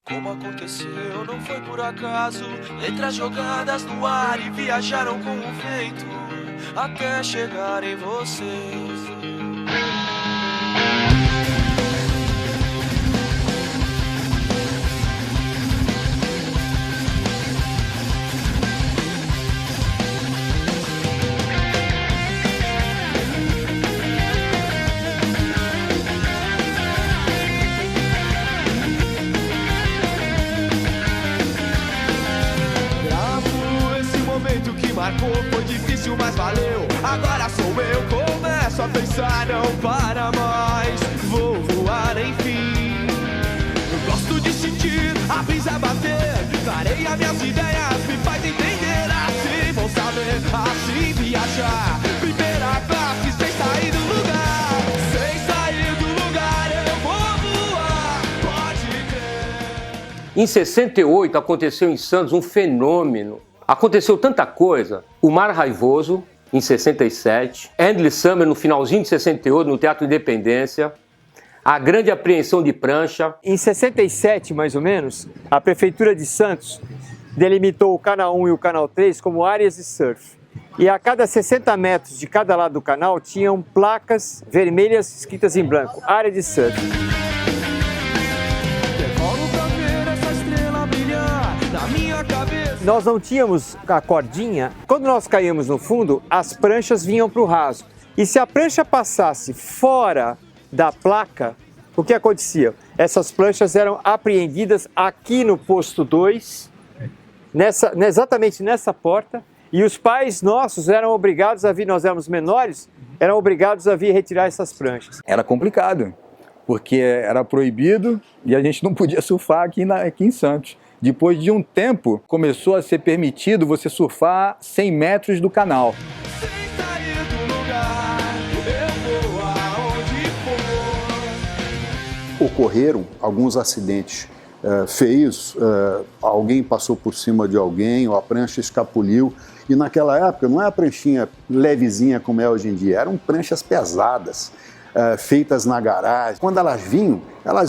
Como aconteceu, não foi por acaso. Letras jogadas no ar e viajaram com o vento até chegar em vocês. Marcou, foi difícil, mas valeu. Agora sou eu, começo a pensar, não para mais. Vou voar, enfim. Eu gosto de sentir a brisa bater na areia, minhas ideias me faz entender. Assim vou saber, assim viajar. Primeira classe, sem sair do lugar. Sem sair do lugar, eu vou voar, pode crer. Em 68 aconteceu em Santos um fenômeno. Aconteceu tanta coisa. O Mar Raivoso, em 67, Endless Summer, no finalzinho de 68, no Teatro Independência, a grande apreensão de prancha. Em 67, mais ou menos, a Prefeitura de Santos delimitou o Canal 1 e o Canal 3 como áreas de surf. E a cada 60 metros de cada lado do canal tinham placas vermelhas escritas em branco, área de surf. Nós não tínhamos a cordinha. Quando nós caímos no fundo, as pranchas vinham para o raso. E se a prancha passasse fora da placa, o que acontecia? Essas pranchas eram apreendidas aqui no posto 2, exatamente nessa porta, e os pais nossos eram obrigados a vir, nós éramos menores, eram obrigados a vir retirar essas pranchas. Era complicado, porque era proibido e a gente não podia surfar aqui em Santos. Depois de um tempo, começou a ser permitido você surfar 100 metros do canal. Ocorreram alguns acidentes feios, alguém passou por cima de alguém, ou a prancha escapuliu. E naquela época não é a pranchinha levezinha como é hoje em dia, eram pranchas pesadas, feitas na garagem. Quando elas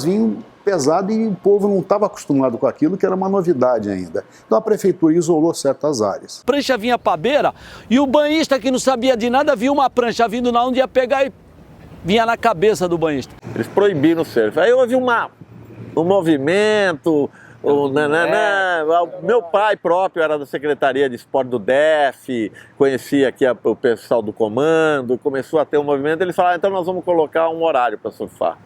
vinham pesado e o povo não estava acostumado com aquilo, que era uma novidade ainda. Então a prefeitura isolou certas áreas. A prancha vinha para a beira e o banhista, que não sabia de nada, viu uma prancha vindo na onde ia pegar e vinha na cabeça do banhista. Eles proibiram o surf. Aí houve um movimento, meu pai próprio era da Secretaria de Esporte do DEF, conhecia aqui o pessoal do comando, começou a ter um movimento, eles falaram, então nós vamos colocar um horário para surfar.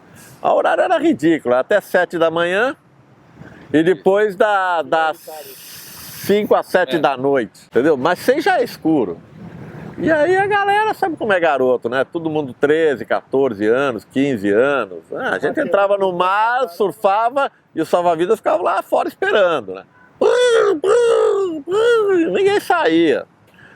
O horário era ridículo, até 7 da manhã e depois das 5 às 7 da noite, entendeu? Mas sem já é escuro. E aí a galera sabe como é garoto, né? Todo mundo 13, 14 anos, 15 anos. A gente entrava no mar, surfava e o salva-vidas ficava lá fora esperando, né? Ninguém saía.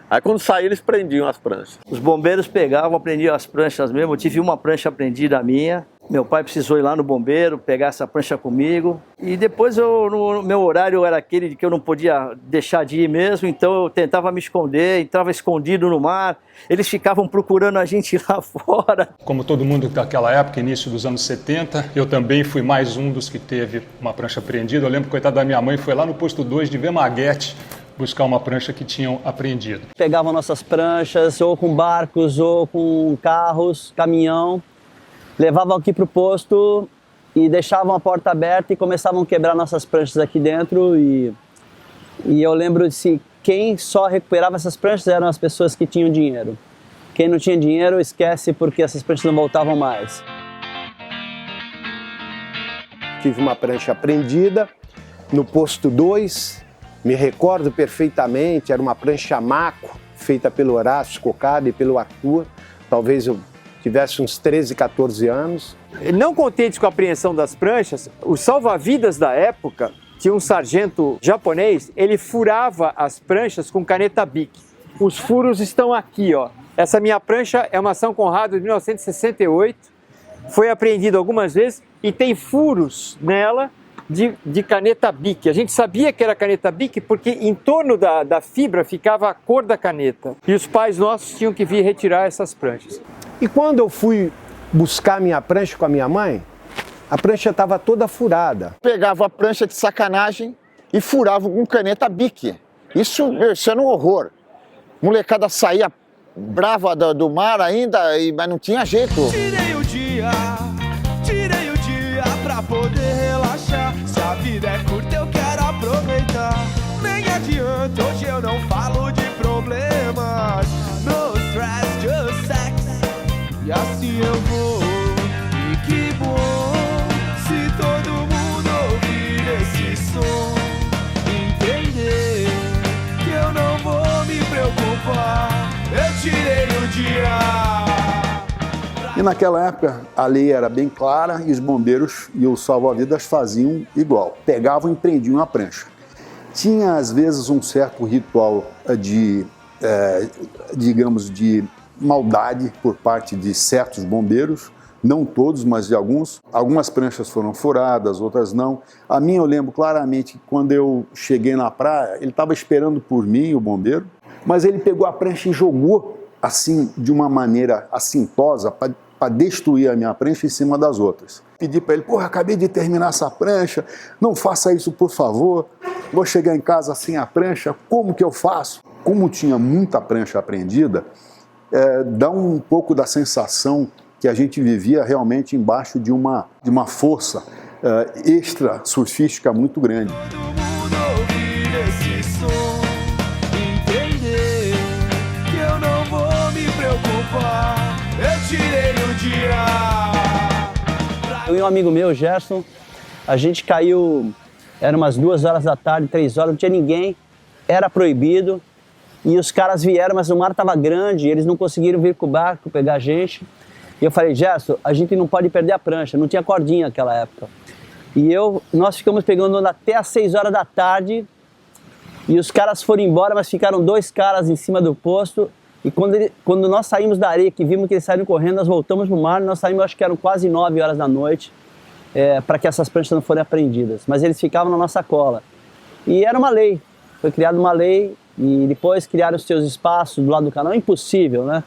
Aí quando saía eles prendiam as pranchas. Os bombeiros pegavam, prendiam as pranchas mesmo. Eu tive uma prancha prendida minha. Meu pai precisou ir lá no bombeiro, pegar essa prancha comigo. E depois meu horário era aquele de que eu não podia deixar de ir mesmo, então eu tentava me esconder, entrava escondido no mar. Eles ficavam procurando a gente lá fora. Como todo mundo daquela época, início dos anos 70, eu também fui mais um dos que teve uma prancha apreendida. Eu lembro que, coitada da minha mãe, foi lá no posto 2 de Vemaguete buscar uma prancha que tinham apreendido. Pegavam nossas pranchas, ou com barcos, ou com carros, caminhão. Levavam aqui para o posto e deixavam a porta aberta e começavam a quebrar nossas pranchas aqui dentro. E eu lembro de quem só recuperava essas pranchas eram as pessoas que tinham dinheiro. Quem não tinha dinheiro, esquece, porque essas pranchas não voltavam mais. Tive uma prancha apreendida no posto 2, me recordo perfeitamente, era uma prancha Maco, feita pelo Horácio Cocada e pelo Arthur. Talvez eu tivesse uns 13, 14 anos. Não contentes com a apreensão das pranchas, os salva-vidas da época, tinha um sargento japonês, ele furava as pranchas com caneta Bic. Os furos estão aqui, ó. Essa minha prancha é uma São Conrado de 1968, foi apreendida algumas vezes e tem furos nela de caneta Bic. A gente sabia que era caneta Bic porque em torno da fibra ficava a cor da caneta. E os pais nossos tinham que vir retirar essas pranchas. E quando eu fui buscar minha prancha com a minha mãe, A prancha estava toda furada. Pegava a prancha de sacanagem e furava com caneta Bic. Isso era um horror. Molecada saía brava do mar ainda, mas não tinha jeito. Tirei o dia pra poder relaxar. Se a vida é curta, eu quero aproveitar. Nem adianta, hoje eu não falo de problemas. No stress, just sex. E assim eu vou. E que bom se todo mundo ouvir esse som. Entender que eu não vou me preocupar. Eu tirei o dia. E naquela época a lei era bem clara e os bombeiros e os salva-vidas faziam igual. Pegavam e prendiam a prancha. Tinha às vezes um certo ritual digamos, de maldade por parte de certos bombeiros, não todos, mas de alguns. Algumas pranchas foram furadas, outras não. A minha eu lembro claramente que quando eu cheguei na praia, ele estava esperando por mim, o bombeiro, mas ele pegou a prancha e jogou assim, de uma maneira assintosa, para destruir a minha prancha em cima das outras. Pedi para ele, porra, acabei de terminar essa prancha, não faça isso por favor, vou chegar em casa sem a prancha, como que eu faço? Como tinha muita prancha apreendida, dá um pouco da sensação que a gente vivia realmente embaixo de uma força extra surfística muito grande. Todo mundo ouvir esse som, entender que eu não vou me preocupar, eu tirei o dia. Eu e um amigo meu, Gerson, a gente caiu, eram umas 2 horas da tarde, 3 horas, não tinha ninguém, era proibido. E os caras vieram, mas o mar estava grande, eles não conseguiram vir com o barco pegar a gente. E eu falei, Gerson, a gente não pode perder a prancha, não tinha cordinha naquela época. E nós ficamos pegando onda até às 6 horas da tarde, e os caras foram embora, mas ficaram 2 caras em cima do posto. E quando nós saímos da areia, que vimos que eles saíram correndo, nós voltamos pro mar, nós saímos, acho que eram quase 9 horas da noite, para que essas pranchas não forem apreendidas. Mas eles ficavam na nossa cola. E era uma lei, foi criada uma lei, e depois criaram os seus espaços do lado do canal, é impossível, né?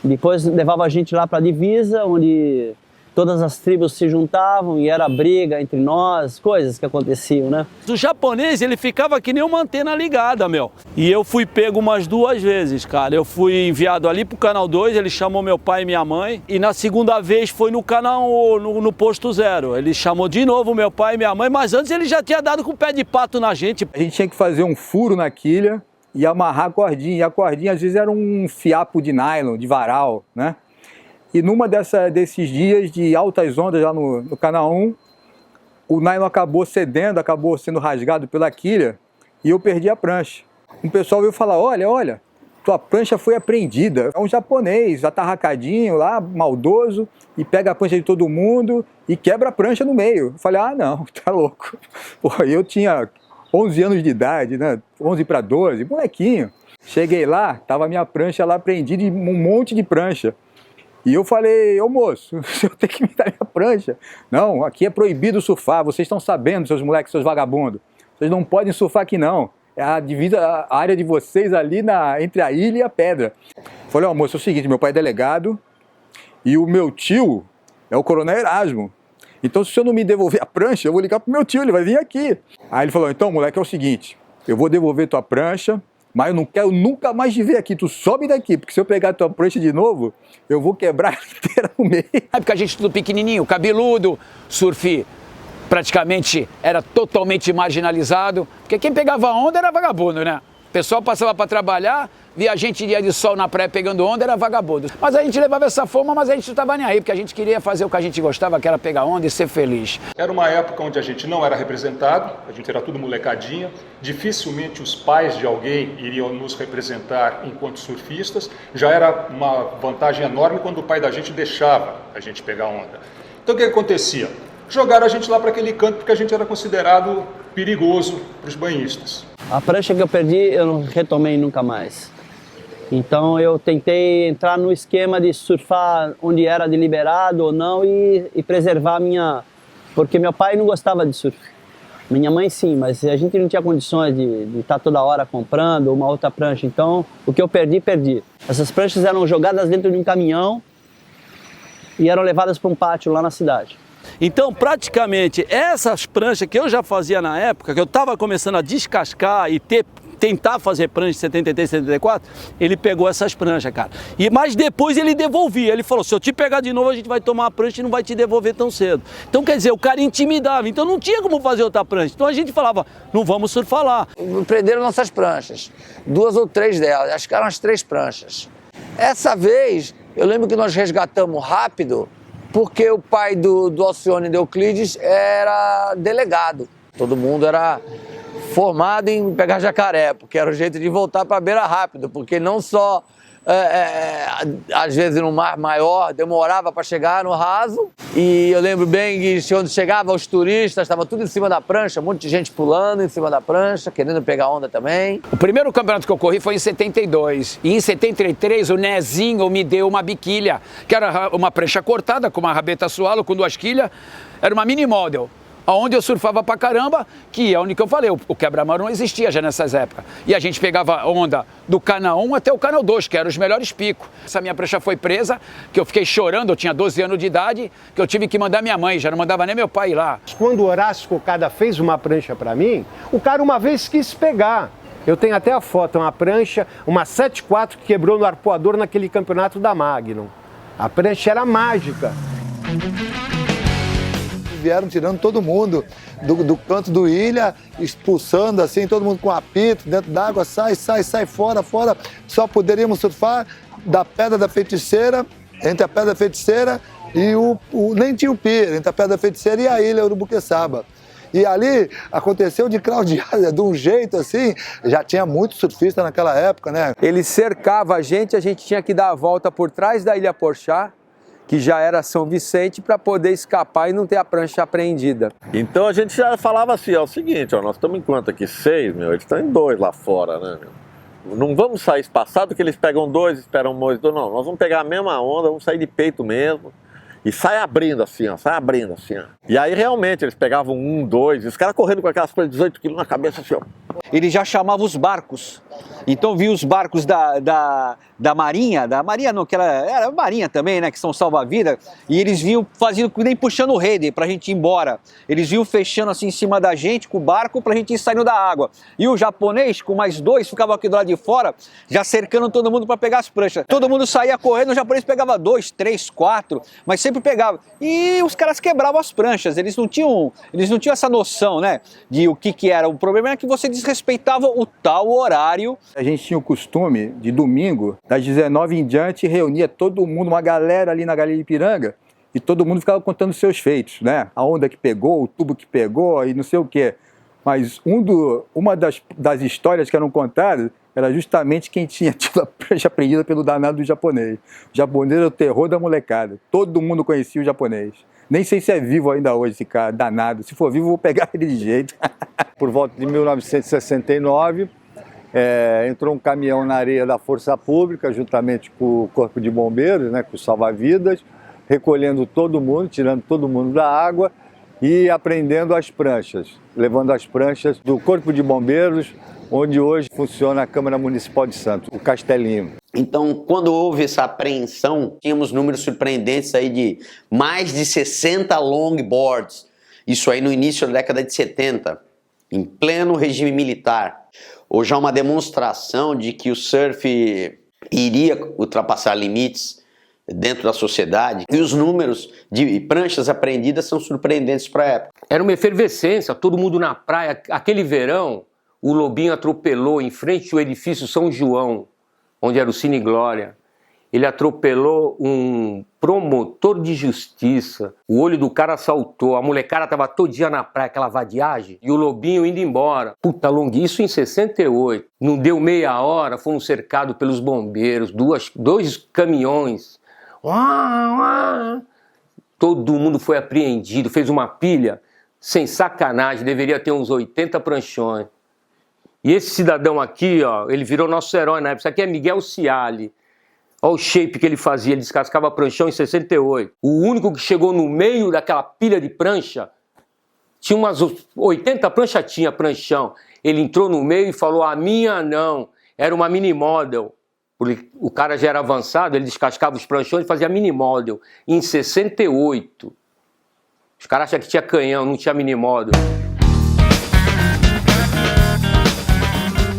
Depois levava a gente lá para a divisa, onde todas as tribos se juntavam e era briga entre nós, coisas que aconteciam, né? O japonês, ele ficava que nem uma antena ligada, meu. E eu fui pego umas 2 vezes, cara. Eu fui enviado ali pro Canal 2, ele chamou meu pai e minha mãe. E na segunda vez foi no canal, no posto 0. Ele chamou de novo meu pai e minha mãe, mas antes ele já tinha dado com o pé de pato na gente. A gente tinha que fazer um furo na quilha e amarrar a cordinha. E a cordinha às vezes era um fiapo de nylon, de varal, né? E numa desses dias de altas ondas lá no Canal 1, o nylon acabou cedendo, acabou sendo rasgado pela quilha e eu perdi a prancha. Um pessoal veio falar, olha, tua prancha foi apreendida. É um japonês atarracadinho lá, maldoso, e pega a prancha de todo mundo e quebra a prancha no meio. Eu falei, não, tá louco. Porra, eu tinha 11 anos de idade, né? 11 para 12, molequinho. Cheguei lá, tava a minha prancha lá apreendida e um monte de prancha. E eu falei, ô moço, eu tenho que me dar minha prancha. Não, aqui é proibido surfar, vocês estão sabendo, seus moleques, seus vagabundos. Vocês não podem surfar aqui não. É a divisa, a área de vocês ali entre a ilha e a pedra. Falei, ó moço, é o seguinte, meu pai é delegado e o meu tio é o coronel Erasmo. Então se o senhor não me devolver a prancha, eu vou ligar pro meu tio, ele vai vir aqui. Aí ele falou, então moleque, é o seguinte, eu vou devolver tua prancha, mas eu não quero nunca mais te ver aqui, tu sobe daqui, porque se eu pegar tua prancha de novo, eu vou quebrar ela inteira no meio. É porque a gente tudo pequenininho, cabeludo, surf praticamente era totalmente marginalizado, porque quem pegava onda era vagabundo, né? O pessoal passava para trabalhar, via a gente dia de sol na praia pegando onda, era vagabundo. Mas a gente levava essa fama, mas a gente não estava nem aí, porque a gente queria fazer o que a gente gostava, que era pegar onda e ser feliz. Era uma época onde a gente não era representado, a gente era tudo molecadinha, dificilmente os pais de alguém iriam nos representar enquanto surfistas, já era uma vantagem enorme quando o pai da gente deixava a gente pegar onda. Então o que acontecia? Jogaram a gente lá para aquele canto porque a gente era considerado perigoso para os banhistas. A prancha que eu perdi, eu não retomei nunca mais. Então eu tentei entrar no esquema de surfar onde era deliberado ou não e preservar a minha... Porque meu pai não gostava de surf. Minha mãe sim, mas a gente não tinha condições de estar toda hora comprando uma outra prancha. Então o que eu perdi, perdi. Essas pranchas eram jogadas dentro de um caminhão e eram levadas para um pátio lá na cidade. Então, praticamente, essas pranchas que eu já fazia na época, que eu estava começando a descascar e tentar fazer prancha de 73, 74, ele pegou essas pranchas, cara. Mas depois ele devolvia. Ele falou, se eu te pegar de novo, a gente vai tomar a prancha e não vai te devolver tão cedo. Então, quer dizer, o cara intimidava. Então, não tinha como fazer outra prancha. Então, a gente falava, não vamos surfar lá. Prenderam nossas pranchas. 2 ou 3 delas. Acho que eram as 3 pranchas. Essa vez, eu lembro que nós resgatamos rápido, porque o pai do Alcione de Euclides era delegado. Todo mundo era formado em pegar jacaré, porque era o jeito de voltar para a beira rápido, porque não só, às vezes no mar maior, demorava para chegar no raso, e eu lembro bem que quando chegavam os turistas, estava tudo em cima da prancha, um monte de gente pulando em cima da prancha, querendo pegar onda também. O primeiro campeonato que eu corri foi em 72, e em 73 o Nezinho me deu uma biquilha, que era uma prancha cortada com uma rabeta sualo, com 2 quilhas, era uma mini model. Onde eu surfava pra caramba, que é onde que eu falei, o quebra-mar não existia já nessas épocas. E a gente pegava onda do canal 1 até o canal 2, que eram os melhores picos. Essa minha prancha foi presa, que eu fiquei chorando, eu tinha 12 anos de idade, que eu tive que mandar minha mãe, já não mandava nem meu pai ir lá. Quando o Horácio Cocada fez uma prancha pra mim, o cara uma vez quis pegar. Eu tenho até a foto, uma prancha, uma 7.4 que quebrou no arpoador naquele campeonato da Magnum. A prancha era mágica. Vieram tirando todo mundo do canto do ilha, expulsando assim, todo mundo com apito, dentro d'água, sai, fora. Só poderíamos surfar da Pedra da Feiticeira, entre a Pedra da Feiticeira e nem tinha o pier, entre a Pedra da Feiticeira e a ilha Urubuqueçaba. E ali aconteceu de crowdiada, de um jeito assim, já tinha muito surfista naquela época, né? Ele cercava a gente tinha que dar a volta por trás da Ilha Porchá, que já era São Vicente, para poder escapar e não ter a prancha apreendida. Então a gente já falava assim, ó, o seguinte, ó, nós estamos em quanto aqui? 6, meu, eles estão em 2 lá fora, né, meu? Não vamos sair espaçado que eles pegam 2, esperam 2, não, nós vamos pegar a mesma onda, vamos sair de peito mesmo. E sai abrindo assim, ó. E aí realmente eles pegavam 1, 2, e os caras correndo com aquelas coisas de 18 quilos na cabeça assim, ó. Ele já chamava os barcos. Então viu os barcos da Marinha não, que era Marinha também, né, que são salva-vidas, e eles vinham fazendo, nem puxando rede pra gente ir embora. Eles vinham fechando assim em cima da gente com o barco pra gente ir saindo da água. E o japonês, com mais 2, ficava aqui do lado de fora, já cercando todo mundo pra pegar as pranchas. Todo mundo saía correndo, o japonês pegava 2, 3, 4, mas sempre pegava. E os caras quebravam as pranchas, eles não tinham essa noção, né, de o que era. O problema é que você desrespeitava o tal horário. A gente tinha o costume de domingo, das 19 em diante, reunia todo mundo, uma galera ali na Galinha de Ipiranga, e todo mundo ficava contando seus feitos, né? A onda que pegou, o tubo que pegou e não sei o quê. Mas uma das histórias que eram contadas era justamente quem tinha tido a prancha apreendida pelo danado do japonês. O japonês era o terror da molecada. Todo mundo conhecia o japonês. Nem sei se é vivo ainda hoje esse cara, danado. Se for vivo, vou pegar ele de jeito. Por volta de 1969, entrou um caminhão na areia da Força Pública, juntamente com o Corpo de Bombeiros, né, com os salva-vidas, recolhendo todo mundo, tirando todo mundo da água e apreendendo as pranchas, levando as pranchas do Corpo de Bombeiros, onde hoje funciona a Câmara Municipal de Santos, o Castelinho. Então, quando houve essa apreensão, tínhamos números surpreendentes aí de mais de 60 longboards, isso aí no início da década de 70, em pleno regime militar. Hoje há uma demonstração de que o surf iria ultrapassar limites dentro da sociedade, e os números de pranchas apreendidas são surpreendentes para a época. Era uma efervescência, todo mundo na praia. Aquele verão, o Lobinho atropelou em frente ao edifício São João, onde era o Cine Glória. Ele atropelou um promotor de justiça, o olho do cara saltou, a molecada estava todo dia na praia, aquela vadiagem, e o Lobinho indo embora. Puta, isso em 68. Não deu meia hora, fomos cercados pelos bombeiros, dois caminhões. Todo mundo foi apreendido, fez uma pilha, sem sacanagem, deveria ter uns 80 pranchões. E esse cidadão aqui, ó, ele virou nosso herói na época. Isso aqui é Miguel Ciali. Olha o shape que ele fazia, ele descascava pranchão em 68. O único que chegou no meio daquela pilha de prancha, tinha umas 80 pranchas, tinha pranchão. Ele entrou no meio e falou, a minha não, era uma mini model. Porque o cara já era avançado, ele descascava os pranchões e fazia mini model. Em 68. Os caras achavam que tinha canhão, não tinha minimodo.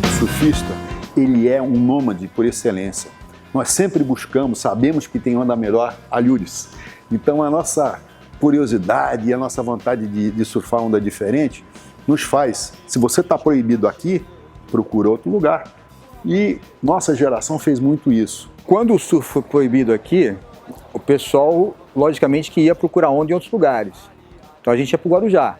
O surfista, ele é um nômade por excelência. Nós sempre buscamos, sabemos que tem onda melhor, alhures. Então a nossa curiosidade e a nossa vontade de surfar onda diferente nos faz, se você está proibido aqui, procura outro lugar. E nossa geração fez muito isso. Quando o surf foi proibido aqui, o pessoal, logicamente, que ia procurar onda em outros lugares. Então a gente ia para o Guarujá,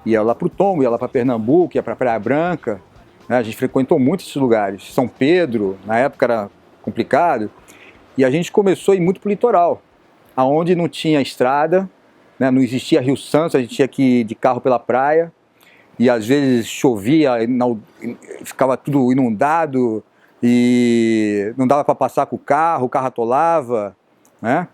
ia lá para o Tombo, ia lá para Pernambuco, ia para Praia Branca, né? A gente frequentou muito esses lugares. São Pedro, na época era complicado, e a gente começou a ir muito para o litoral, aonde não tinha estrada, né? Não existia Rio Santos, a gente tinha que ir de carro pela praia, e às vezes chovia, ficava tudo inundado, e não dava para passar com o carro atolava, né?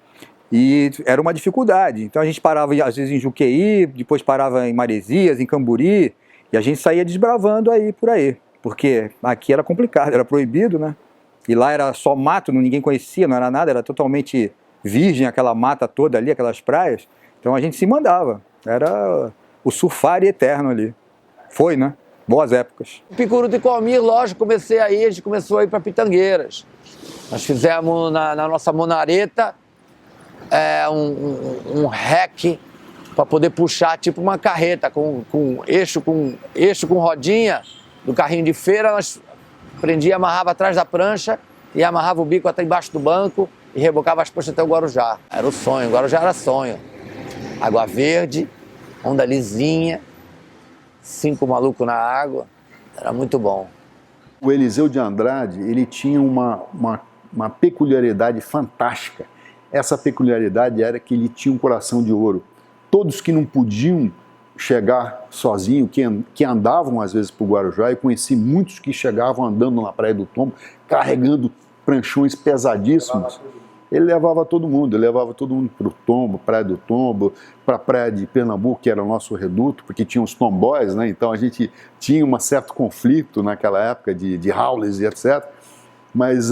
E era uma dificuldade. Então a gente parava às vezes em Juqueí, depois parava em Maresias, em Camburi, e a gente saía desbravando aí por aí, porque aqui era complicado, era proibido, né? E lá era só mato, ninguém conhecia, não era nada, era totalmente virgem aquela mata toda ali, aquelas praias. Então a gente se mandava, era o surfar eterno ali. Foi, né? Boas épocas. Picuruta e Comir, lógico, a gente começou a ir para Pitangueiras. Nós fizemos na nossa monareta um rec para poder puxar tipo uma carreta com eixo com rodinha do carrinho de feira. Nós prendia, amarrava atrás da prancha e amarrava o bico até embaixo do banco e rebocava as pranchas até o Guarujá. Era o sonho, o Guarujá era sonho. Água verde, onda lisinha, 5 malucos na água, era muito bom. O Eliseu de Andrade, ele tinha uma peculiaridade fantástica. Essa peculiaridade era que ele tinha um coração de ouro. Todos que não podiam chegar sozinhos, que andavam às vezes para o Guarujá, e conheci muitos que chegavam andando na Praia do Tombo, carregando pranchões pesadíssimos. Ele levava todo mundo para o Tombo, Praia do Tombo, para a Praia de Pernambuco, que era o nosso reduto, porque tinha os tomboys, né? Então a gente tinha um certo conflito naquela época de howlers e etc. Mas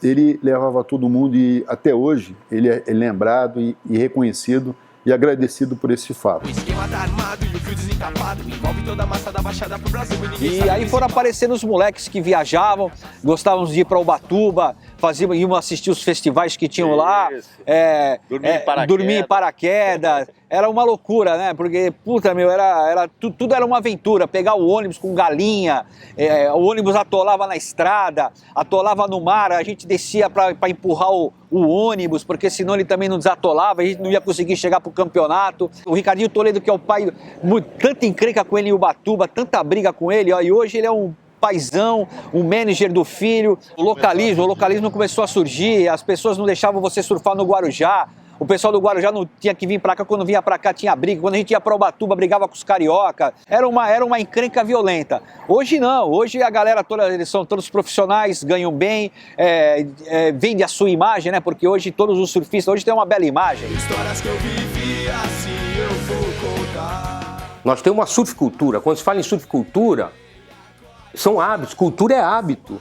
ele levava todo mundo e até hoje ele é lembrado e reconhecido e agradecido por esse fato. E aí foram aparecendo os moleques que viajavam, gostavam de ir para Ubatuba, iam assistir os festivais que tinham lá, dormir em paraquedas. Era uma loucura, né? Porque, puta, meu, tudo era uma aventura. Pegar o ônibus com galinha, o ônibus atolava na estrada, atolava no mar, a gente descia para empurrar o ônibus, porque senão ele também não desatolava, a gente não ia conseguir chegar pro campeonato. O Ricardinho Toledo, que é o pai, tanta encrenca com ele em Ubatuba, tanta briga com ele, ó, e hoje ele é um paizão, um manager do filho. O localismo começou a surgir, as pessoas não deixavam você surfar no Guarujá. O pessoal do Guarujá não tinha que vir pra cá, quando vinha pra cá tinha briga, quando a gente ia pra Ubatuba brigava com os carioca, era uma encrenca violenta. Hoje não, hoje a galera toda, eles são todos profissionais, ganham bem, vende a sua imagem, né? Porque hoje todos os surfistas, hoje tem uma bela imagem. Histórias que eu vivi, assim eu vou contar. Nós temos uma surficultura, quando se fala em surficultura, são hábitos, cultura é hábito.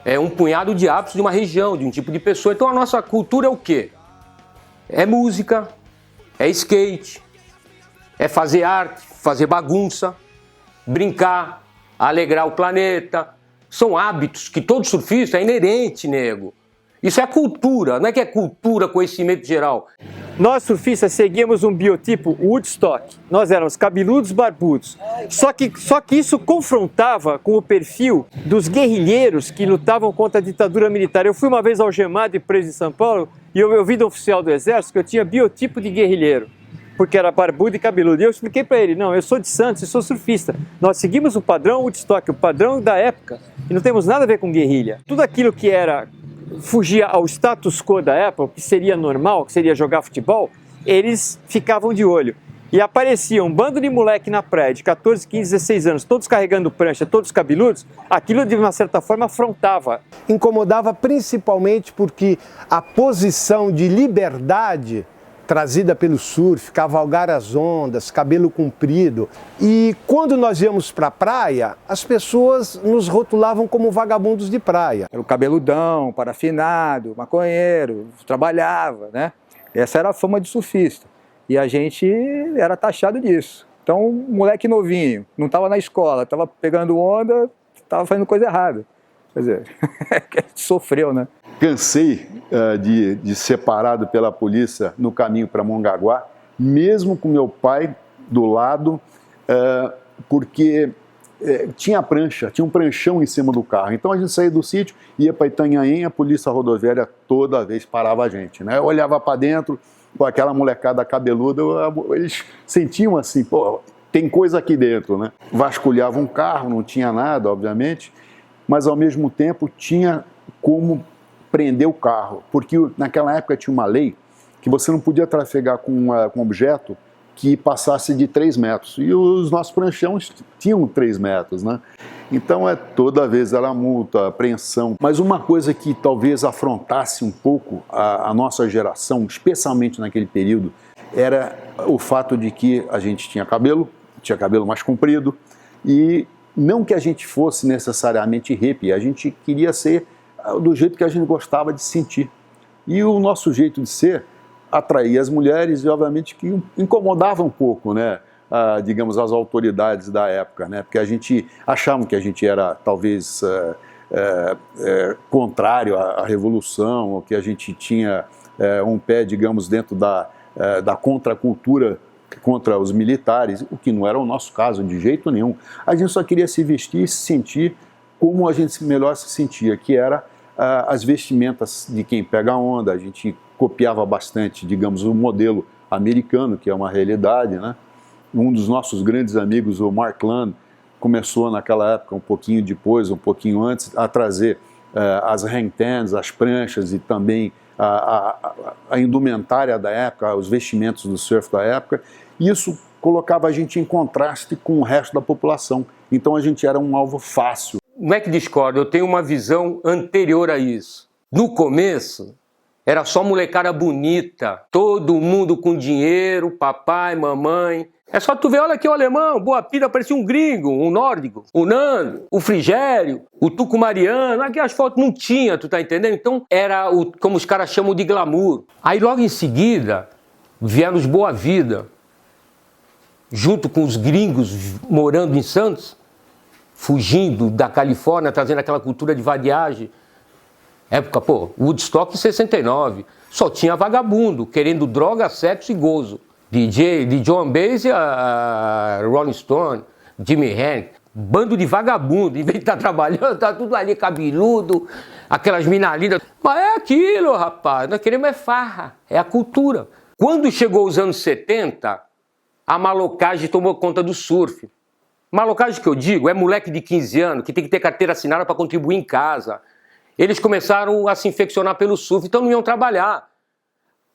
É um punhado de hábitos de uma região, de um tipo de pessoa. Então a nossa cultura é o quê? É música, é skate, é fazer arte, fazer bagunça, brincar, alegrar o planeta. São hábitos que todo surfista é inerente, nego. Isso é cultura, não é que é cultura, conhecimento geral. Nós surfistas seguíamos um biotipo Woodstock. Nós éramos cabeludos, barbudos. Só que isso confrontava com o perfil dos guerrilheiros que lutavam contra a ditadura militar. Eu fui uma vez algemado e preso em São Paulo e eu ouvi do oficial do exército que eu tinha biotipo de guerrilheiro, porque era barbudo e cabeludo. E eu expliquei para ele, não, eu sou de Santos, eu sou surfista. Nós seguimos o padrão Woodstock, o padrão da época, e não temos nada a ver com guerrilha. Tudo aquilo que fugia ao status quo da época, que seria normal, que seria jogar futebol, eles ficavam de olho. E aparecia um bando de moleque na praia de 14, 15, 16 anos, todos carregando prancha, todos cabeludos, aquilo de uma certa forma afrontava. Incomodava principalmente porque a posição de liberdade trazida pelo surf, cavalgar as ondas, cabelo comprido. E quando nós íamos para a praia, as pessoas nos rotulavam como vagabundos de praia. Era o cabeludão, parafinado, maconheiro, trabalhava, né? Essa era a fama de surfista. E a gente era taxado disso. Então, moleque novinho, não estava na escola, estava pegando onda, estava fazendo coisa errada. Quer dizer, sofreu, né? Cansei de ser parado pela polícia no caminho para Mongaguá, mesmo com meu pai do lado, porque tinha prancha, tinha um pranchão em cima do carro. Então a gente saía do sítio, ia para Itanhaém, a polícia rodoviária toda vez parava a gente, né? Eu olhava para dentro, com aquela molecada cabeluda, eles sentiam assim, pô, tem coisa aqui dentro, né? Vasculhavam um carro, não tinha nada, obviamente, mas ao mesmo tempo tinha como prender o carro, porque naquela época tinha uma lei que você não podia trafegar com um objeto que passasse de 3 metros, e os nossos pranchões tinham 3 metros, né? Então toda vez era multa, apreensão. Mas uma coisa que talvez afrontasse um pouco a nossa geração, especialmente naquele período, era o fato de que a gente tinha cabelo mais comprido, e não que a gente fosse necessariamente hippie, a gente queria ser do jeito que a gente gostava de sentir. E o nosso jeito de ser atraía as mulheres e, obviamente, que incomodava um pouco, né? Digamos, as autoridades da época, né? Porque a gente achava que a gente era, talvez, contrário à Revolução, ou que a gente tinha um pé, digamos, dentro da contracultura contra os militares, o que não era o nosso caso de jeito nenhum. A gente só queria se vestir e se sentir como a gente melhor se sentia, que era as vestimentas de quem pega onda. A gente copiava bastante, digamos, o modelo americano, que é uma realidade, né? Um dos nossos grandes amigos, o Mark Land, começou naquela época, um pouquinho depois, um pouquinho antes, a trazer as hang-tens, as pranchas e também a indumentária da época, os vestimentos do surf da época. Isso colocava a gente em contraste com o resto da população. Então a gente era um alvo fácil. Não é que discordo, eu tenho uma visão anterior a isso. No começo, era só molecada bonita, todo mundo com dinheiro, papai, mamãe. É só tu ver, olha aqui o alemão, Boa Pira, parecia um gringo, um nórdico, o Nando, o Frigério, o Tuco Mariano, aqui as fotos não tinha, tu tá entendendo? Então era como os caras chamam de glamour. Aí logo em seguida vieram os Boa Vida, junto com os gringos morando em Santos, fugindo da Califórnia, trazendo aquela cultura de vadiagem. Época, Woodstock em 69, só tinha vagabundo, querendo droga, sexo e gozo. De John Baez a Rolling Stone, Jimi Hendrix, bando de vagabundo, em vez de estar trabalhando, tá tudo ali cabeludo, aquelas minas lindas. Mas é aquilo, rapaz, nós queremos é farra, é a cultura. Quando chegou os anos 70, a malocagem tomou conta do surf. Malocagem que eu digo é moleque de 15 anos que tem que ter carteira assinada para contribuir em casa. Eles começaram a se infeccionar pelo surf, então não iam trabalhar.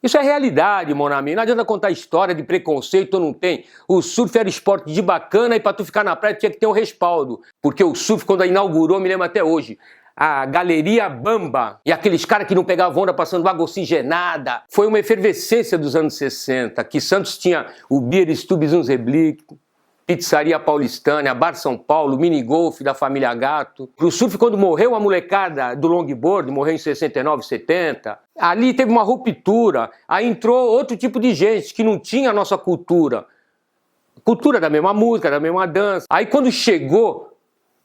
Isso é realidade, mon ami. Não adianta contar história de preconceito, não tem. O surf era esporte de bacana e para tu ficar na praia tinha que ter um respaldo. Porque o surf, quando inaugurou, me lembro até hoje, a Galeria Bamba e aqueles caras que não pegavam onda passando água oxigenada. Foi uma efervescência dos anos 60, que Santos tinha o Beer Stube Zunzeblick, Pizzaria Paulistânia, Bar São Paulo, Minigolf da família Gato. O surf, quando morreu a molecada do longboard, morreu em 69, 70, ali teve uma ruptura, aí entrou outro tipo de gente que não tinha a nossa cultura. Cultura da mesma música, da mesma dança. Aí quando chegou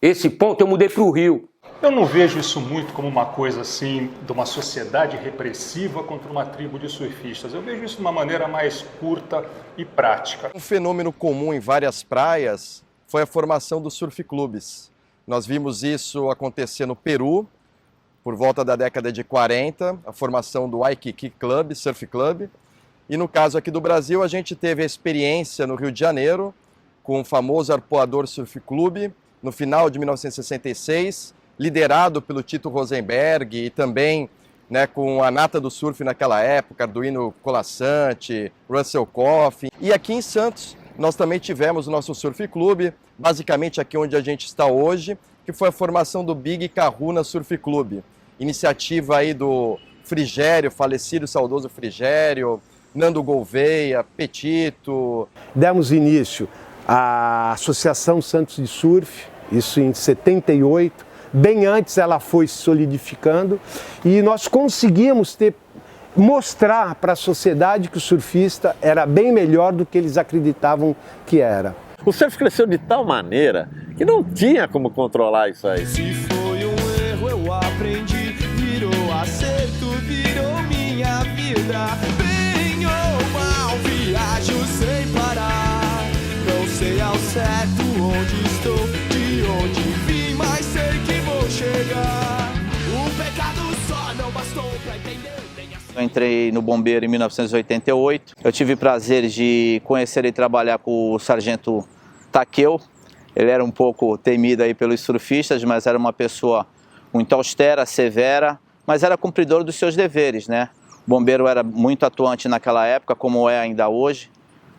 esse ponto, eu mudei para o Rio. Eu não vejo isso muito como uma coisa assim de uma sociedade repressiva contra uma tribo de surfistas. Eu vejo isso de uma maneira mais curta e prática. Um fenômeno comum em várias praias foi a formação dos surf clubes. Nós vimos isso acontecer no Peru, por volta da década de 40, a formação do Waikiki Club, Surf Club. E no caso aqui do Brasil, a gente teve a experiência no Rio de Janeiro, com o famoso Arpoador Surf Club, no final de 1966, liderado pelo Tito Rosenberg e também, né, com a nata do surf naquela época, Arduino Colassante, Russell Coffin. E aqui em Santos, nós também tivemos o nosso Surf Club, basicamente aqui onde a gente está hoje, que foi a formação do Big Kahuna Surf Club. Iniciativa aí do Frigério, falecido saudoso Frigério, Nando Gouveia, Petito. Demos início à Associação Santos de Surf, isso em 78. Bem antes ela foi se solidificando e nós conseguimos ter mostrar para a sociedade que o surfista era bem melhor do que eles acreditavam que era. O surf cresceu de tal maneira que não tinha como controlar isso aí. Se foi um erro, eu aprendi. Virou acerto, virou minha vida. Bem ou mal, viajo sem parar. Não sei ao certo onde estou, de onde vim, mas sei que vou chegar. O pecado só não bastou pra entender. Eu entrei no Bombeiro em 1988. Eu tive prazer de conhecer e trabalhar com o sargento Takeu. Ele era um pouco temido aí pelos surfistas, mas era uma pessoa muito austera, severa, mas era cumpridor dos seus deveres, né? O bombeiro era muito atuante naquela época, como é ainda hoje.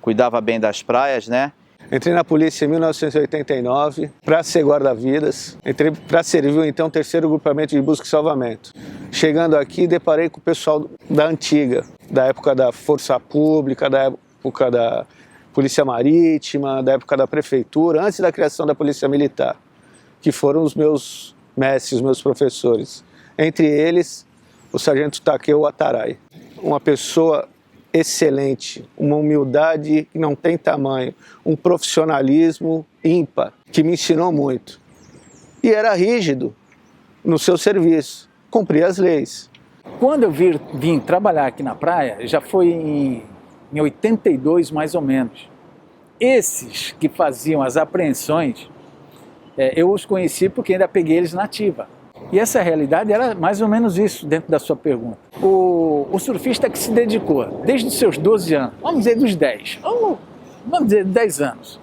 Cuidava bem das praias, né? Entrei na polícia em 1989 para ser guarda-vidas. Entrei para servir então o 3º grupamento de busca e salvamento. Chegando aqui, deparei com o pessoal da antiga, da época da Força Pública, da época da Polícia Marítima, da época da Prefeitura, antes da criação da Polícia Militar, que foram os meus mestres, os meus professores. Entre eles, o sargento Takeu Atarai. Uma pessoa excelente, uma humildade que não tem tamanho, um profissionalismo ímpar, que me ensinou muito. E era rígido no seu serviço, cumpria as leis. Quando eu vim trabalhar aqui na praia, já foi em 82 mais ou menos. Esses que faziam as apreensões, eu os conheci porque ainda peguei eles na ativa. E essa realidade era mais ou menos isso, dentro da sua pergunta. O surfista que se dedicou desde os seus 12 anos, vamos dizer dos 10, vamos dizer 10 anos,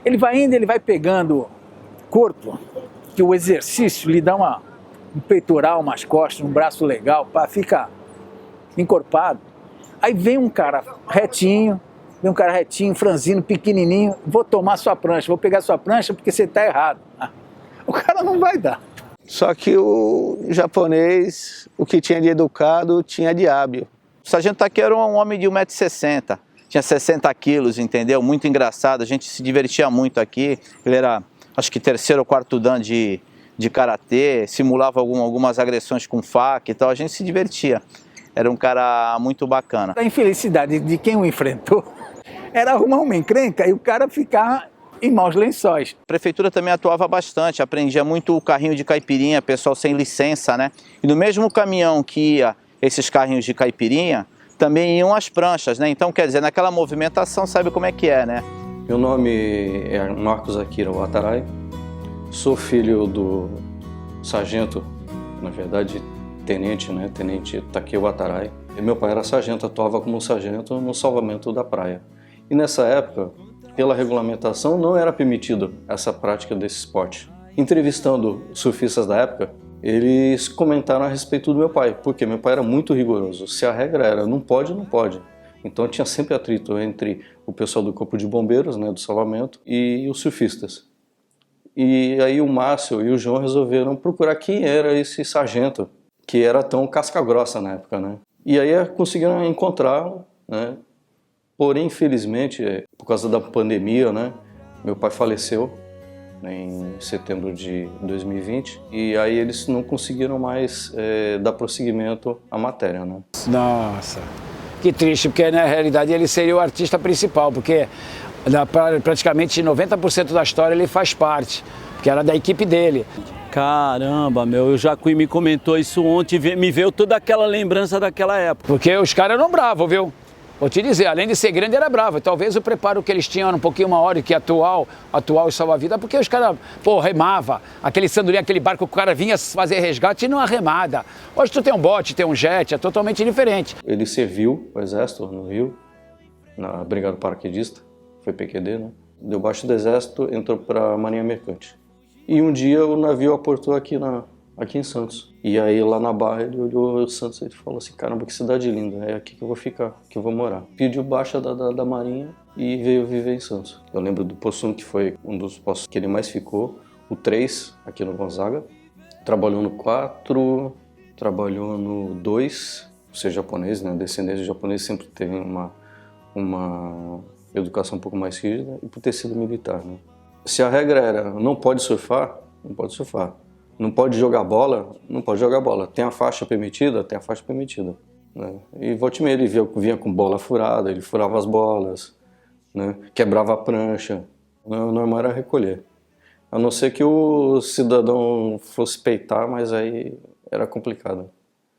ele vai indo, ele vai pegando corpo, que o exercício lhe dá um peitoral, umas costas, um braço legal, para ficar encorpado. Aí vem um cara retinho, franzino, pequenininho, vou tomar sua prancha, vou pegar sua prancha porque você está errado. O cara não vai dar. Só que o japonês, o que tinha de educado, tinha de hábil. O sargento Takeu era um homem de 1,60 m, tinha 60 quilos, entendeu? Muito engraçado, a gente se divertia muito aqui. Ele era, acho que 3º ou 4º dan de karatê, simulava algumas agressões com faca e tal, a gente se divertia. Era um cara muito bacana. A infelicidade de quem o enfrentou era arrumar uma encrenca e o cara ficar em maus lençóis. A prefeitura também atuava bastante, aprendia muito o carrinho de caipirinha, pessoal sem licença, né? E no mesmo caminhão que ia esses carrinhos de caipirinha, também iam as pranchas, né? Então, quer dizer, naquela movimentação, sabe como é que é, né? Meu nome é Marcos Akira Watarai, sou filho do sargento, na verdade, tenente, né? Tenente Takeu Watarai. E meu pai era sargento, atuava como sargento no salvamento da praia. E nessa época, pela regulamentação, não era permitido essa prática desse esporte. Entrevistando surfistas da época, eles comentaram a respeito do meu pai, porque meu pai era muito rigoroso. Se a regra era não pode, não pode. Então tinha sempre atrito entre o pessoal do corpo de bombeiros, né, do salvamento, e os surfistas. E aí o Márcio e o João resolveram procurar quem era esse sargento, que era tão casca-grossa na época, né? E aí conseguiram encontrá-lo, né? Porém, infelizmente, por causa da pandemia, né, meu pai faleceu, né, em setembro de 2020, e aí eles não conseguiram mais dar prosseguimento à matéria, né? Nossa, que triste, porque na realidade ele seria o artista principal, porque praticamente 90% da história ele faz parte, porque era da equipe dele. Caramba, meu, o Jacuí me comentou isso ontem, me veio toda aquela lembrança daquela época. Porque os caras eram bravos, viu? Vou te dizer, além de ser grande, era bravo. Talvez o preparo que eles tinham era um pouquinho maior que atual salva-vida, porque os caras, remava. Aquele sandolim, aquele barco que o cara vinha fazer resgate e não arremada. Hoje tu tem um bote, tem um jet, é totalmente diferente. Ele serviu o exército no Rio, na Brigada Paraquedista, foi PQD, né? Deu baixo do exército, entrou para a Marinha Mercante. E um dia o navio aportou aqui em Santos. E aí lá na Barra ele olhou o Santos e falou assim, caramba, que cidade linda, é aqui que eu vou ficar, que eu vou morar. Pediu baixa da Marinha e veio viver em Santos. Eu lembro do Poço 1, que foi um dos postos que ele mais ficou, o 3, aqui no Gonzaga. Trabalhou no 4, trabalhou no 2, por ser japonês, né, descendente de japonês, sempre teve uma educação um pouco mais rígida, e por ter sido militar, né. Se a regra era não pode surfar, não pode surfar. Não pode jogar bola? Não pode jogar bola. Tem a faixa permitida? Tem a faixa permitida. né? E volta e meia ele vinha com bola furada, ele furava as bolas, né? Quebrava a prancha. O normal era recolher. A não ser que o cidadão fosse peitar, mas aí era complicado.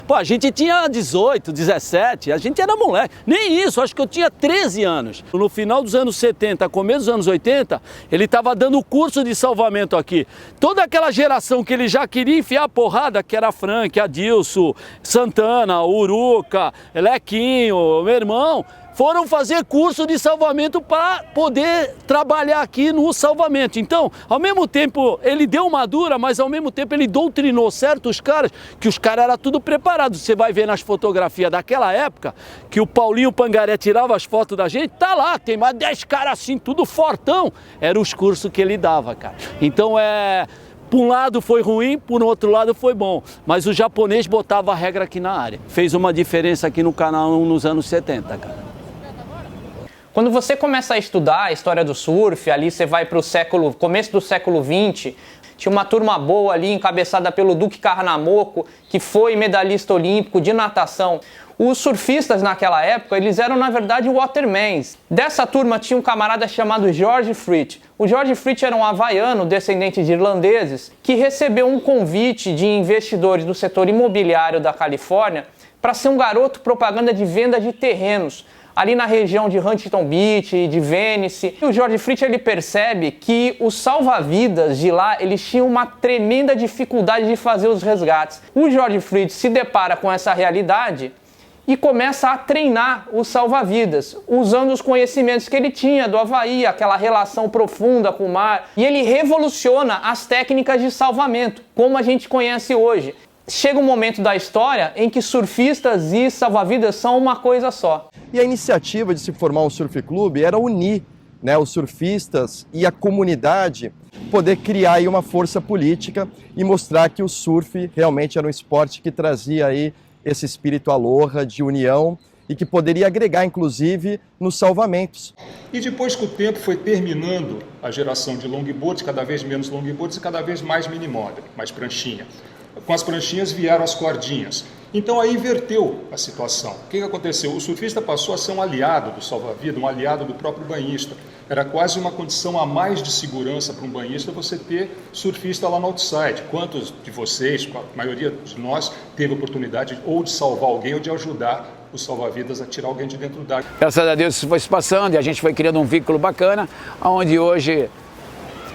Pô, a gente tinha 18, 17, a gente era moleque. Nem isso, acho que eu tinha 13 anos. No final dos anos 70, começo dos anos 80, ele estava dando curso de salvamento aqui. Toda aquela geração que ele já queria enfiar a porrada, que era Frank, Adilson, Santana, Uruca, Lequinho, meu irmão, foram fazer curso de salvamento para poder trabalhar aqui no salvamento. Então, ao mesmo tempo, ele deu uma dura, mas ao mesmo tempo ele doutrinou certos caras, que os caras eram tudo preparados. Você vai ver nas fotografias daquela época, que o Paulinho Pangaré tirava as fotos da gente, tá lá, tem mais 10 caras assim, tudo fortão. Eram os cursos que ele dava, cara. Então, por um lado foi ruim, por outro lado foi bom. Mas o japonês botava a regra aqui na área. Fez uma diferença aqui no canal nos anos 70, cara. Quando você começa a estudar a história do surf, ali você vai para o começo do século XX, tinha uma turma boa ali, encabeçada pelo Duque Carnamoco, que foi medalhista olímpico de natação. Os surfistas naquela época, eles eram na verdade watermans. Dessa turma tinha um camarada chamado George Fritsch. O George Fritsch era um havaiano, descendente de irlandeses, que recebeu um convite de investidores do setor imobiliário da Califórnia para ser um garoto propaganda de venda de terrenos, ali na região de Huntington Beach, de Venice. E o George Fritsch, ele percebe que os salva-vidas de lá, eles tinham uma tremenda dificuldade de fazer os resgates. O George Fritsch se depara com essa realidade e começa a treinar os salva-vidas, usando os conhecimentos que ele tinha do Havaí, aquela relação profunda com o mar. E ele revoluciona as técnicas de salvamento, como a gente conhece hoje. Chega um momento da história em que surfistas e salva-vidas são uma coisa só. E a iniciativa de se formar um surf clube era unir, né, os surfistas e a comunidade, poder criar aí uma força política e mostrar que o surf realmente era um esporte que trazia aí esse espírito aloha de união e que poderia agregar, inclusive, nos salvamentos. E depois que o tempo foi terminando a geração de longboards, cada vez menos longboards e cada vez mais minimodel, mais pranchinha. Com as pranchinhas vieram as cordinhas. Então aí inverteu a situação. O que aconteceu? O surfista passou a ser um aliado do salva-vida, um aliado do próprio banhista. Era quase uma condição a mais de segurança para um banhista você ter surfista lá no outside. Quantos de vocês, a maioria de nós, teve a oportunidade ou de salvar alguém ou de ajudar os salva-vidas a tirar alguém de dentro d'água? Graças a Deus isso foi se passando e a gente foi criando um vínculo bacana, onde hoje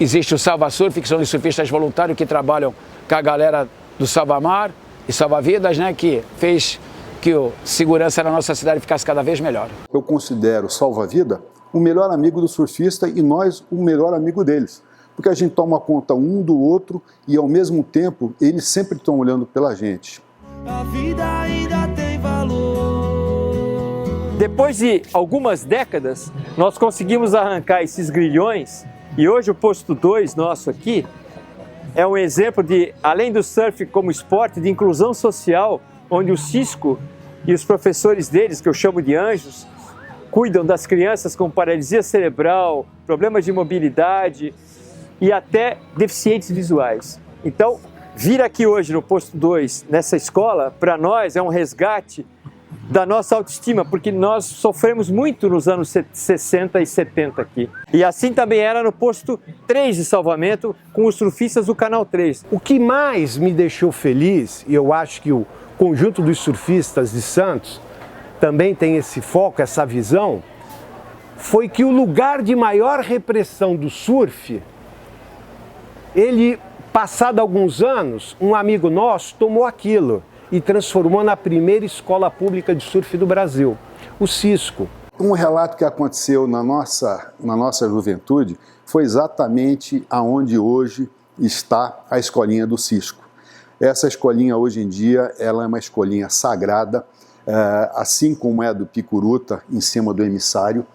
existe o Salva Surf, que são os surfistas voluntários que trabalham com a galera do Salva-Mar e Salva-Vidas, né, que fez que a segurança na nossa cidade ficasse cada vez melhor. Eu considero o salva-vida o melhor amigo do surfista e nós o melhor amigo deles. Porque a gente toma conta um do outro e, ao mesmo tempo, eles sempre estão olhando pela gente. A vida ainda tem valor. Depois de algumas décadas, nós conseguimos arrancar esses grilhões e hoje o posto 2 nosso aqui é um exemplo de, além do surf como esporte, de inclusão social, onde o Cisco e os professores deles, que eu chamo de anjos, cuidam das crianças com paralisia cerebral, problemas de mobilidade e até deficientes visuais. Então, vir aqui hoje no posto 2, nessa escola, para nós é um resgate da nossa autoestima, porque nós sofremos muito nos anos 60 e 70 aqui. E assim também era no posto 3 de salvamento, com os surfistas do Canal 3. O que mais me deixou feliz, e eu acho que o conjunto dos surfistas de Santos também tem esse foco, essa visão, foi que o lugar de maior repressão do surf, ele, passado alguns anos, um amigo nosso tomou aquilo e transformou na primeira escola pública de surf do Brasil, o Cisco. Um relato que aconteceu na nossa juventude foi exatamente aonde hoje está a escolinha do Cisco. Essa escolinha hoje em dia ela é uma escolinha sagrada, assim como é a do Picuruta, em cima do emissário,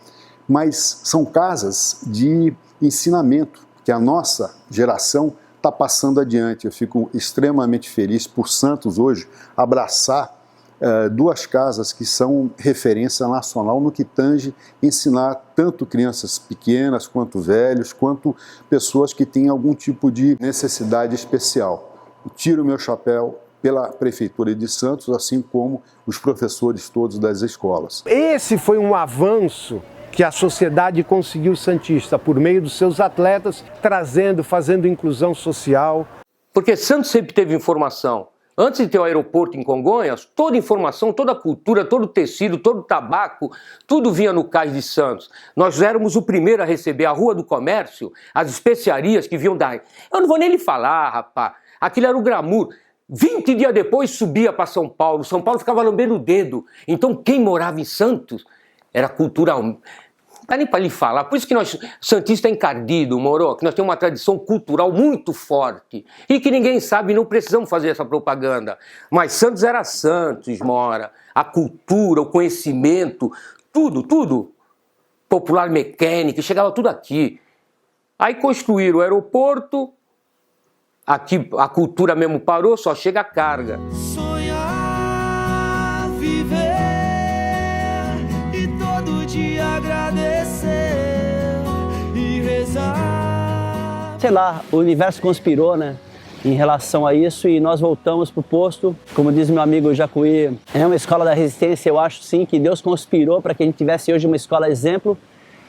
mas são casas de ensinamento que a nossa geração está passando adiante. Eu fico extremamente feliz por Santos hoje abraçar duas casas que são referência nacional no que tange ensinar tanto crianças pequenas, quanto velhos, quanto pessoas que têm algum tipo de necessidade especial. Eu tiro o meu chapéu pela Prefeitura de Santos, assim como os professores todos das escolas. Esse foi um avanço que a sociedade conseguiu santista por meio dos seus atletas, fazendo inclusão social. Porque Santos sempre teve informação. Antes de ter o aeroporto em Congonhas, toda informação, toda a cultura, todo o tecido, todo o tabaco, tudo vinha no cais de Santos. Nós éramos o primeiro a receber a Rua do Comércio, as especiarias que vinham daí. Eu não vou nem lhe falar, rapaz. Aquilo era o glamour. 20 dias depois subia para São Paulo. São Paulo ficava lambendo o dedo. Então quem morava em Santos era cultural. Não dá nem para lhe falar. Por isso que nós, santista é encardido, moro? Que nós temos uma tradição cultural muito forte. E que ninguém sabe, não precisamos fazer essa propaganda. Mas Santos era Santos, mora. A cultura, o conhecimento, tudo. Popular mecânica, chegava tudo aqui. Aí construíram o aeroporto, aqui a cultura mesmo parou, só chega a carga. Sonhar, viver e todo dia agradecer e rezar. Sei lá, o universo conspirou, né, em relação a isso, e nós voltamos pro posto. Como diz meu amigo Jacuí, é uma escola da resistência. Eu acho sim que Deus conspirou para que a gente tivesse hoje uma escola exemplo.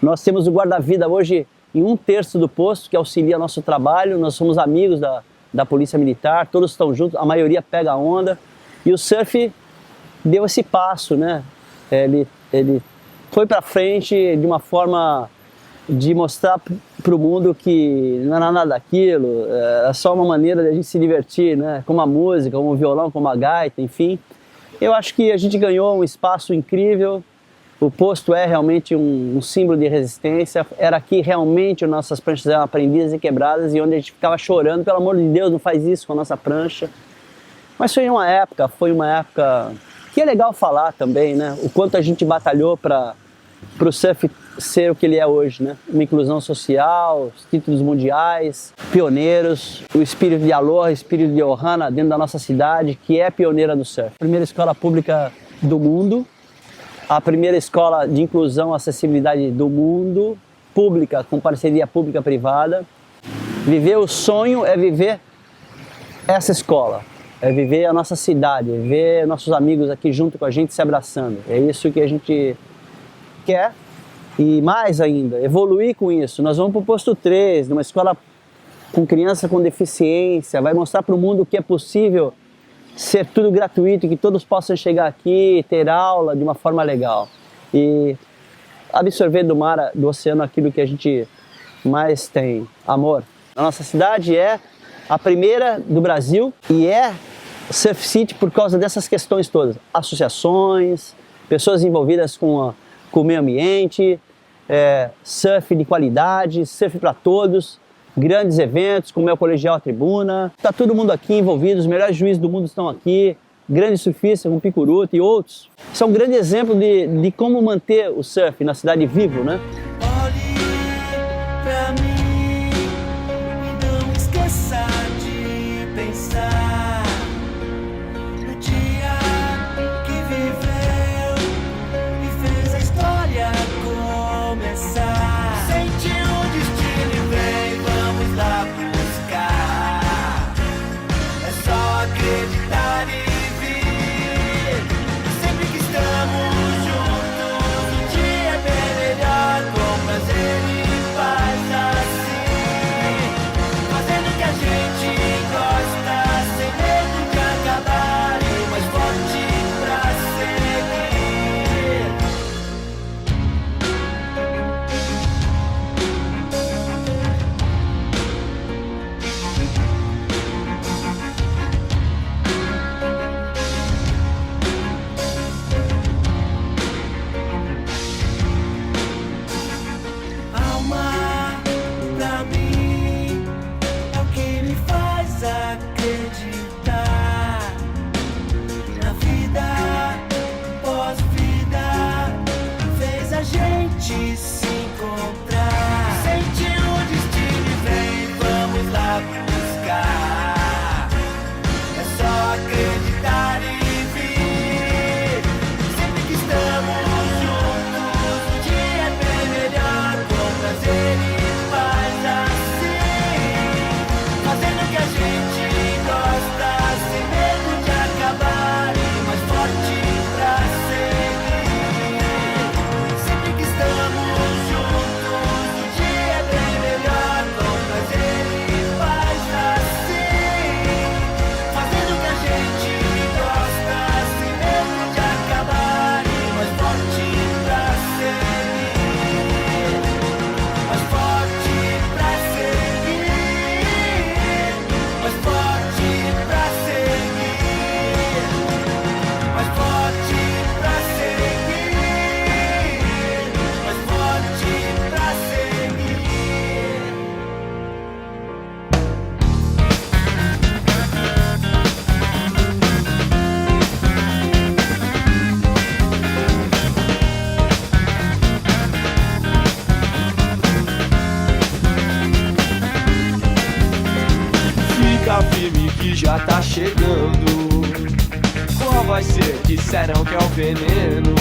Nós temos o guarda-vida hoje em 1/3 do posto, que auxilia nosso trabalho. Nós somos amigos da Polícia Militar, todos estão juntos, a maioria pega a onda. E o surf deu esse passo, né? Ele foi para frente de uma forma de mostrar para o mundo que não era nada daquilo, era só uma maneira de a gente se divertir, né? Como a música, como o violão, como a gaita, enfim. Eu acho que a gente ganhou um espaço incrível. O posto é realmente um símbolo de resistência. Era aqui realmente nossas pranchas eram aprendidas e quebradas, e onde a gente ficava chorando, pelo amor de Deus, não faz isso com a nossa prancha. Mas foi uma época que é legal falar também, né? O quanto a gente batalhou para o surf ser o que ele é hoje, né? Uma inclusão social, os títulos mundiais, pioneiros, o espírito de Aloha, o espírito de Ohana dentro da nossa cidade, que é pioneira do surf. Primeira escola pública do mundo, a primeira escola de inclusão e acessibilidade do mundo, pública, com parceria pública-privada. Viver o sonho é viver essa escola, é viver a nossa cidade, é ver nossos amigos aqui junto com a gente se abraçando. É isso que a gente quer, e mais ainda, evoluir com isso. Nós vamos para o posto 3, numa escola com criança com deficiência, vai mostrar para o mundo que é possível ser tudo gratuito, que todos possam chegar aqui, ter aula de uma forma legal e absorver do mar, do oceano, aquilo que a gente mais tem, amor. A nossa cidade é a primeira do Brasil e é Surf City por causa dessas questões todas. Associações, pessoas envolvidas com o meio ambiente, surf de qualidade, surf para todos, grandes eventos como é o Colegial à Tribuna. Está todo mundo aqui envolvido, os melhores juízes do mundo estão aqui, grandes surfistas como Picuruta e outros. Isso é um grande exemplo de como manter o surf na cidade vivo, né? Pra mim, não esqueça de pensar no dia que viveu e fez a história começar. Sentiu o destino e vem, vamos lá buscar. É só acreditar e vir. Sempre que estamos juntos, o dia é bem melhor, com prazer e paz assim. Fazendo o que a gente gosta, sem medo de acabar e mais forte pra seguir. Alma, pra mim, é o que me faz acreditar na vida, pós-vida, fez a gente se encontrar. Sentiu o destino e vem, vamos lá buscar. É só acreditar e vir. Sempre que estamos juntos, o dia é bem melhor, com prazer e paz assim. Fazendo o que a gente gosta, sem medo de Segura firme que já tá chegando. Qual vai ser? Disseram que é o veneno.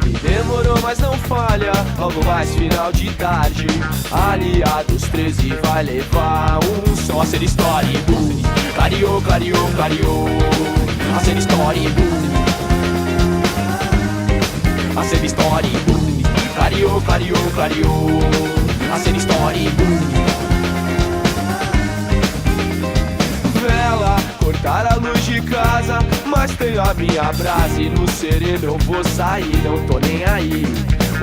E demorou, mas não falha. Logo mais final de tarde. Aliados 13 vai levar um som. A ser story, boom. Clareou, clareou, clareou. A ser story, boom. A ser story, boom. Clareou, clareou, clareou. A ser story, boom. Vela, cortar a luz de casa, mas tenho a minha brasa e no sereno eu vou sair, não tô nem aí.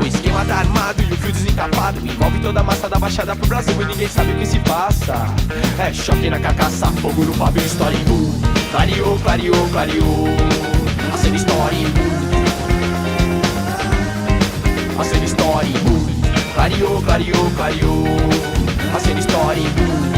O esquema tá armado e o fio desencapado envolve toda a massa da baixada pro Brasil e ninguém sabe o que se passa. É choque na carcaça, fogo no pavio, story boom. Clareou, clareou, clareou. A ser story boom. A ser story boom. Clareou, clareou, clareou. A ser story boom.